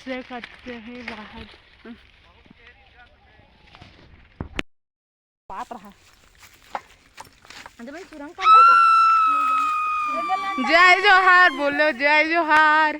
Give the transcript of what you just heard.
कचरे करते हैं बाहर। पात रहा भाई सुरंग जय जोहार बोलो, जय जोहार।